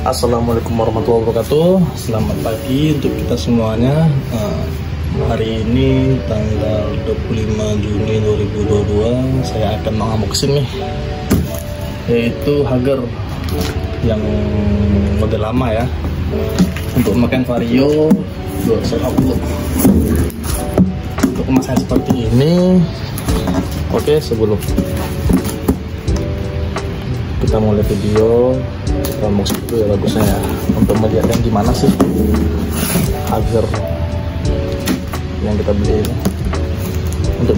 Assalamualaikum warahmatullahi wabarakatuh. Selamat pagi untuk kita semuanya. Hari ini tanggal 25 Juni 2022 saya akan mengunboxing nih, yaitu Hager yang model lama ya, untuk memakai Vario 250. Untuk kemasannya seperti ini. Oke, sebelum kita mulai video, kita unboxing itu ya bagusnya ya, untuk melihatnya gimana sih Hager yang kita beli ini. Untuk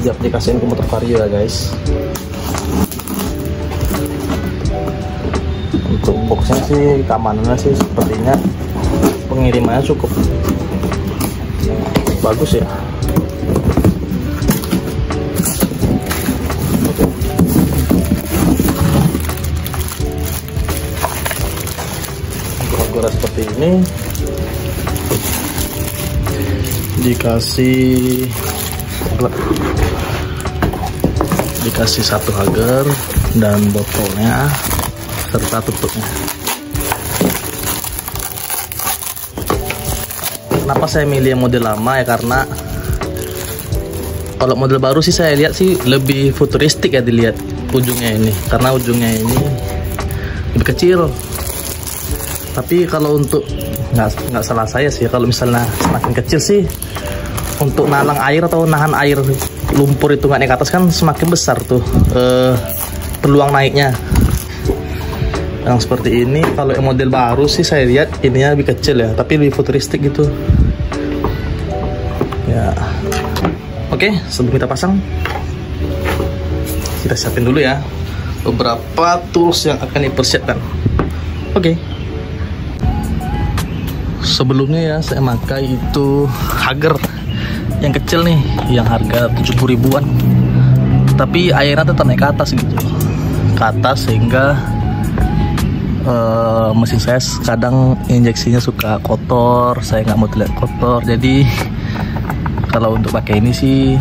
diaplikasikan ke motor Vario ya guys. Untuk boxnya sih, keamanannya sih sepertinya pengirimannya cukup bagus ya. Untuk Hager seperti ini, dikasih satu Hager dan botolnya serta tutupnya. Kenapa saya milih yang model lama ya, karena kalau model baru sih saya lihat sih lebih futuristik ya dilihat ujungnya ini, karena ujungnya ini lebih kecil. Tapi kalau untuk nggak salah saya sih, kalau misalnya semakin kecil sih untuk nalang air atau nahan air lumpur itu nggak naik ke atas kan semakin besar tuh peluang naiknya. Yang seperti ini, kalau yang model baru sih saya lihat ininya lebih kecil ya, tapi lebih futuristik gitu ya. Oke, sebelum kita pasang, kita siapin dulu ya beberapa tools yang akan dipersiapkan. Oke. Sebelumnya ya saya pakai itu Hager yang kecil nih, yang harga 70 ribuan, tapi airnya tetap naik ke atas gitu, ke atas, sehingga mesin saya kadang injeksinya suka kotor, saya nggak mau terlihat kotor. Jadi kalau untuk pakai ini sih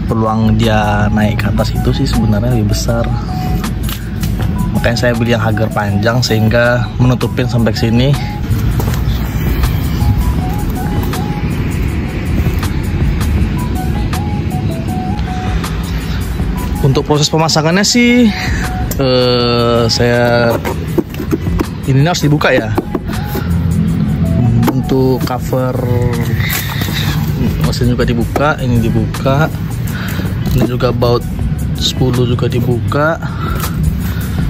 peluang dia naik ke atas itu sih sebenarnya lebih besar. Makanya saya beli yang Hager panjang sehingga menutupin sampai sini. Untuk proses pemasangannya sih saya ini harus dibuka ya. Untuk cover mesin juga dibuka, ini dibuka, ini juga baut spulu juga dibuka.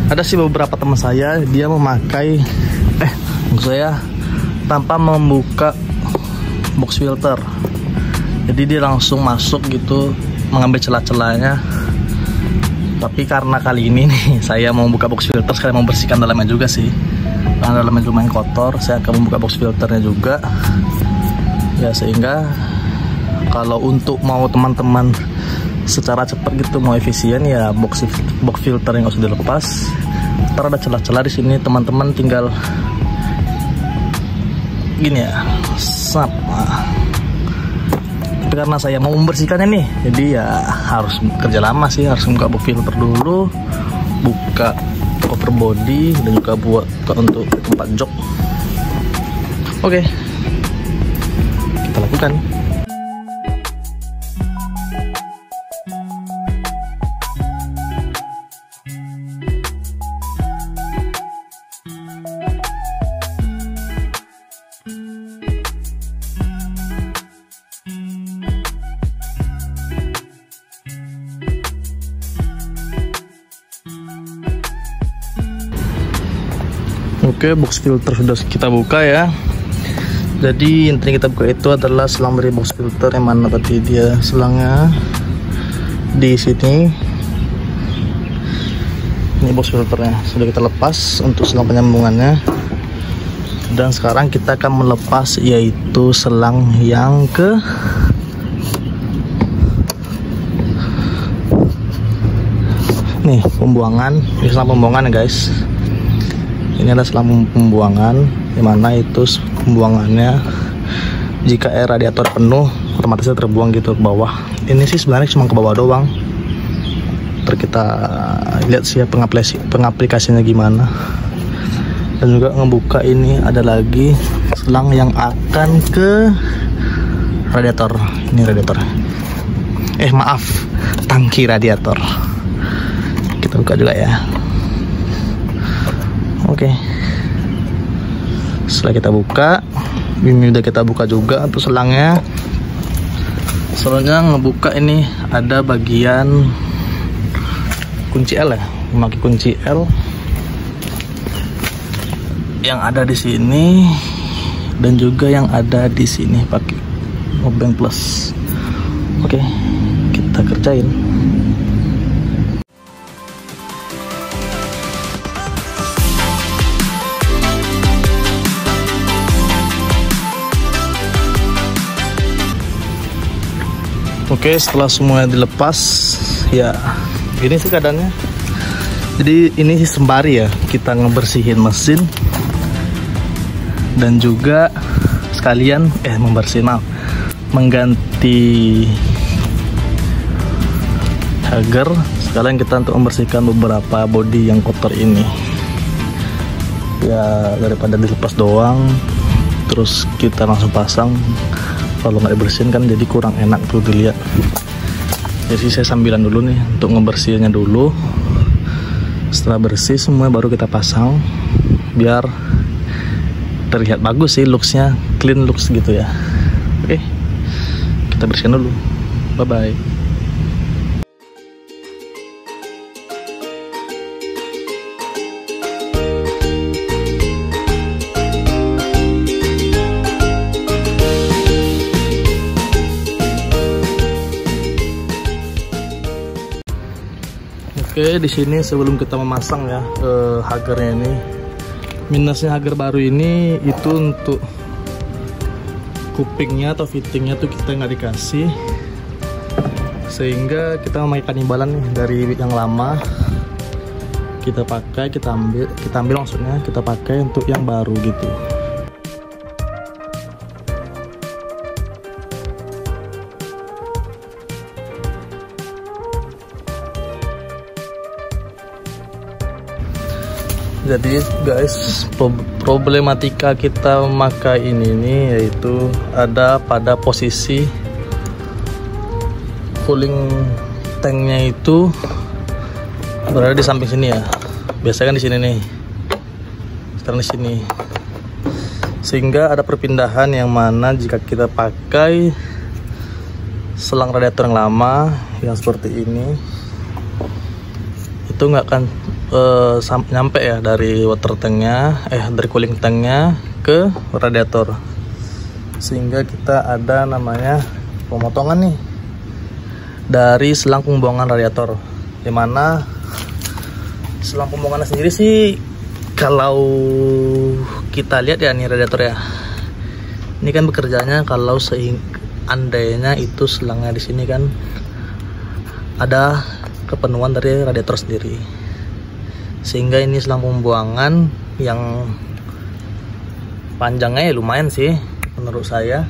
Ada sih beberapa teman saya dia memakai maksud saya tanpa membuka box filter, jadi dia langsung masuk gitu mengambil celah-celahnya. Tapi karena kali ini nih saya mau buka box filter sekali membersihkan dalamnya juga sih, karena dalamnya lumayan kotor, saya akan membuka box filternya juga ya, sehingga kalau untuk mau teman-teman secara cepat gitu, mau efisien ya, box filter yang harus dilepas. Ntar ada celah-celah di sini, teman-teman tinggal gini ya, snap. Tapi karena saya mau membersihkannya nih, jadi ya harus kerja lama sih, harus buka box filter dulu, buka cover body, dan juga buat untuk tempat jok. Oke, kita lakukan. Oke, box filter sudah kita buka ya. Jadi intinya kita buka itu adalah selang dari box filter, yang mana tadi dia selangnya di sini. Ini box filternya sudah kita lepas untuk selang penyambungannya. Dan sekarang kita akan melepas yaitu selang yang ke nih pembuangan. Ini selang pembuangan ya guys. Ini adalah selang pembuangan, dimana itu pembuangannya jika air radiator penuh otomatis terbuang gitu ke bawah. Ini sih sebenarnya cuma ke bawah doang. Ntar kita lihat sih ya pengaplikasinya gimana. Dan juga ngebuka ini ada lagi selang yang akan ke radiator. Ini radiator. Maaf, tangki radiator. Kita buka juga ya. Oke. Setelah kita buka, ini udah kita buka juga untuk selangnya. Soalnya ngebuka ini ada bagian kunci L ya, memakai kunci L yang ada di sini dan juga yang ada di sini pakai obeng plus. Oke, kita kerjain. Oke, setelah semuanya dilepas, ya gini sih keadaannya. Jadi ini sih sembari ya kita ngebersihin mesin dan juga sekalian mengganti hager. Sekalian kita untuk membersihkan beberapa bodi yang kotor ini. Ya daripada dilepas doang, terus kita langsung pasang. Kalau nggak dibersihin kan jadi kurang enak tuh dilihat. Jadi saya sambilan dulu nih untuk ngebersihinnya dulu. Setelah bersih semua baru kita pasang biar terlihat bagus sih looksnya, clean looks gitu ya. Oke, kita bersihin dulu. Bye bye. Oke, di sini sebelum kita memasang ya hagernya ini, minusnya hager baru ini itu untuk kupingnya atau fittingnya tuh kita nggak dikasih, sehingga kita memakai imbalan nih dari yang lama kita pakai, kita ambil maksudnya kita pakai untuk yang baru gitu. Jadi guys, problematika kita memakai ini nih yaitu ada pada posisi cooling tanknya itu berada di samping sini ya. Biasanya kan di sini nih, sekarang di sini. Sehingga ada perpindahan yang mana jika kita pakai selang radiator yang lama yang seperti ini, itu nggak akan nyampe ya dari water tanknya, dari cooling tanknya ke radiator, sehingga kita ada namanya pemotongan nih dari selang pembuangan radiator, dimana selang pembuangannya sendiri sih kalau kita lihat ya nih radiator ya, ini kan bekerjanya kalau seandainya itu selangnya di sini kan ada kepenuhan dari radiator sendiri, sehingga ini selang pembuangan yang panjangnya ya lumayan sih menurut saya.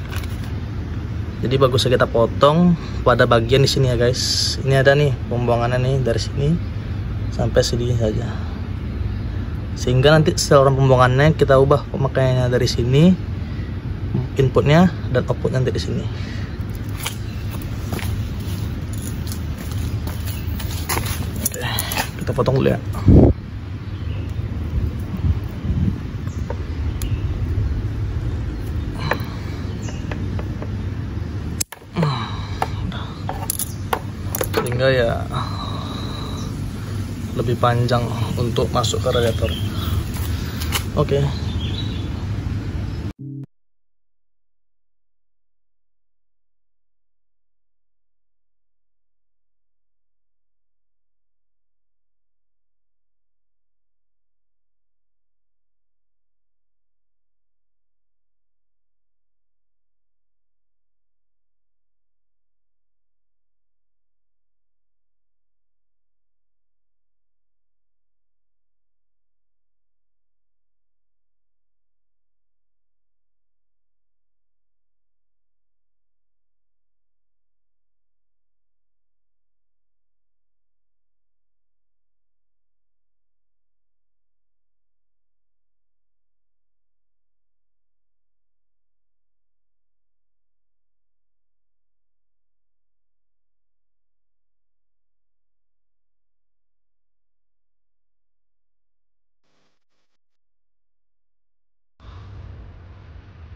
Jadi bagusnya kita potong pada bagian di sini ya guys. Ini ada nih pembuangannya nih dari sini sampai sini saja, sehingga nanti saluran pembuangannya kita ubah pemakaiannya dari sini, inputnya dan outputnya nanti di sini. Oke, kita potong dulu ya. Sehingga ya lebih panjang untuk masuk ke radiator. Oke.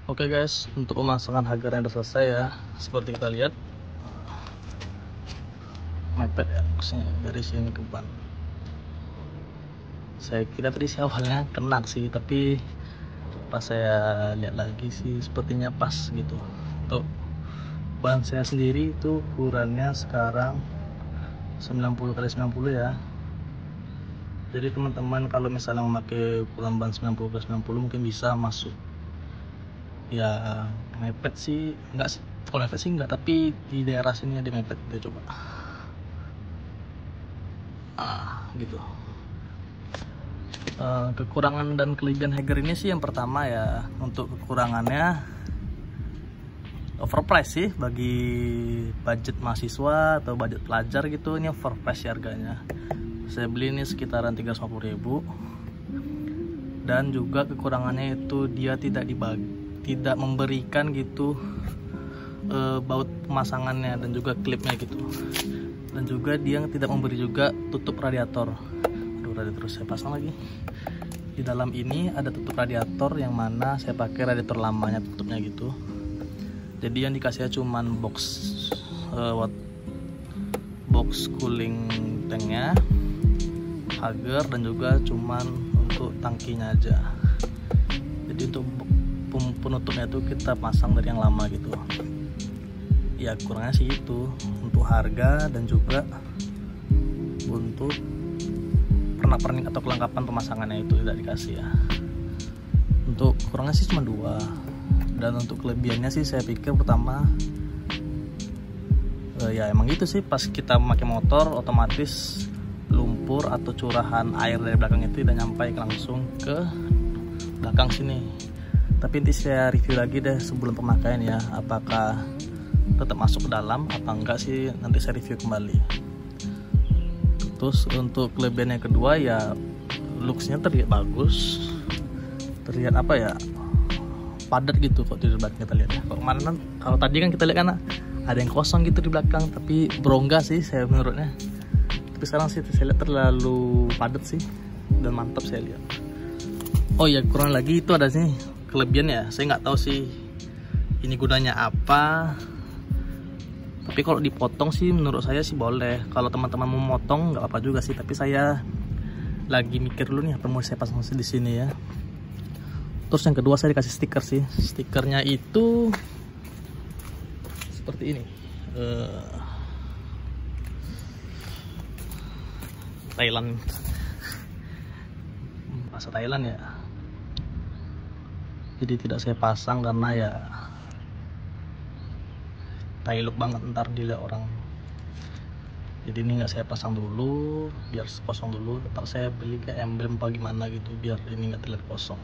Oke guys, untuk pemasangan Hagernya udah selesai ya. Seperti kita lihat, mepet ya dari sini ke ban. Saya kira tadi sih awalnya kena sih, tapi pas saya lihat lagi sih sepertinya pas gitu. Untuk ban saya sendiri itu ukurannya sekarang 90x90 ya. Jadi teman-teman kalau misalnya memakai ukuran ban 90x90 mungkin bisa masuk. Ya mepet sih enggak sih, kalau mepet sih enggak, tapi di daerah sini ada mepet. Kita coba gitu. Kekurangan dan kelebihan Hager ini sih, yang pertama ya, untuk kekurangannya overprice sih bagi budget mahasiswa atau budget pelajar gitu. Ini overprice harganya. Saya beli ini sekitaran 350.000. Dan juga kekurangannya itu dia tidak memberikan gitu baut pemasangannya dan juga klipnya gitu. Dan juga dia tidak memberi juga tutup radiator. Aduh, radiator saya pasang lagi. Di dalam ini ada tutup radiator, yang mana saya pakai radiator lamanya tutupnya gitu. Jadi yang dikasihnya cuman box cooling tanknya Hager, dan juga cuman untuk tangkinya aja. Jadi untuk penutupnya itu kita pasang dari yang lama gitu. Ya kurangnya sih itu untuk harga, dan juga untuk pernak-pernik atau kelengkapan pemasangannya itu tidak dikasih ya. Untuk kurangnya sih cuma 2. Dan untuk kelebihannya sih saya pikir pertama ya emang gitu sih, pas kita memakai motor otomatis lumpur atau curahan air dari belakang itu tidak nyampai langsung ke belakang sini. Tapi nanti saya review lagi deh sebelum pemakaian ya, apakah tetap masuk ke dalam apa enggak sih, nanti saya review kembali. Terus untuk kelebihan yang kedua ya, looksnya terlihat bagus, terlihat apa ya, padat gitu kok di belakang kita lihat ya. Kalau tadi kan kita lihat kan ada yang kosong gitu di belakang, tapi berongga sih saya menurutnya. Tapi sekarang sih saya lihat terlalu padat sih, dan mantap saya lihat. Oh ya, kurang lagi itu ada sih kelebihan ya, saya nggak tahu sih ini gunanya apa. Tapi kalau dipotong sih menurut saya sih boleh. Kalau teman-teman mau motong nggak apa juga sih, tapi saya lagi mikir dulu nih apa mau saya pasang di sini ya. Terus yang kedua saya dikasih stiker sih. Stikernya itu seperti ini. Thailand, bahasa Thailand ya. Jadi tidak saya pasang karena ya Thai look banget ntar dilihat orang. Jadi ini nggak saya pasang dulu, biar kosong dulu. Ntar saya beli kayak emblem apa gimana gitu, biar ini nggak terlihat kosong.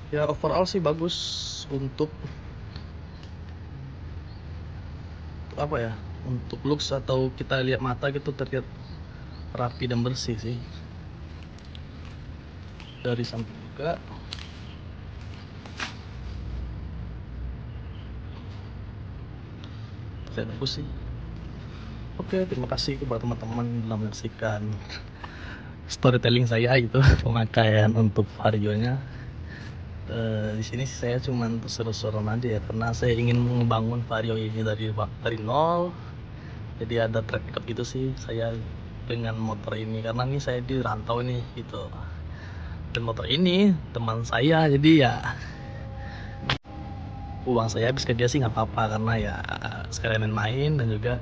Ya overall sih bagus untuk apa ya, untuk looks atau kita lihat mata gitu terlihat rapi dan bersih sih. Dari samping juga saya bagus sih. Oke, terima kasih kepada teman-teman telah menyaksikan storytelling saya gitu, pemakaian untuk varionya. Di sini saya cuma seru-seruan aja ya, karena saya ingin membangun vario ini dari nol. Jadi ada track record gitu sih saya dengan motor ini, karena ini saya di rantau nih gitu. Dan motor ini teman saya, jadi ya uang saya habis ke dia sih nggak apa-apa, karena ya sekalian main dan juga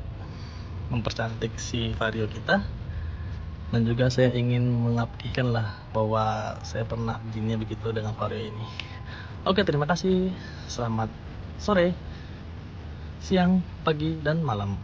mempercantik si vario kita. Dan juga saya ingin mengabdikan lah bahwa saya pernah begini begitu dengan vario ini. Oke, terima kasih. Selamat sore, siang, pagi, dan malam.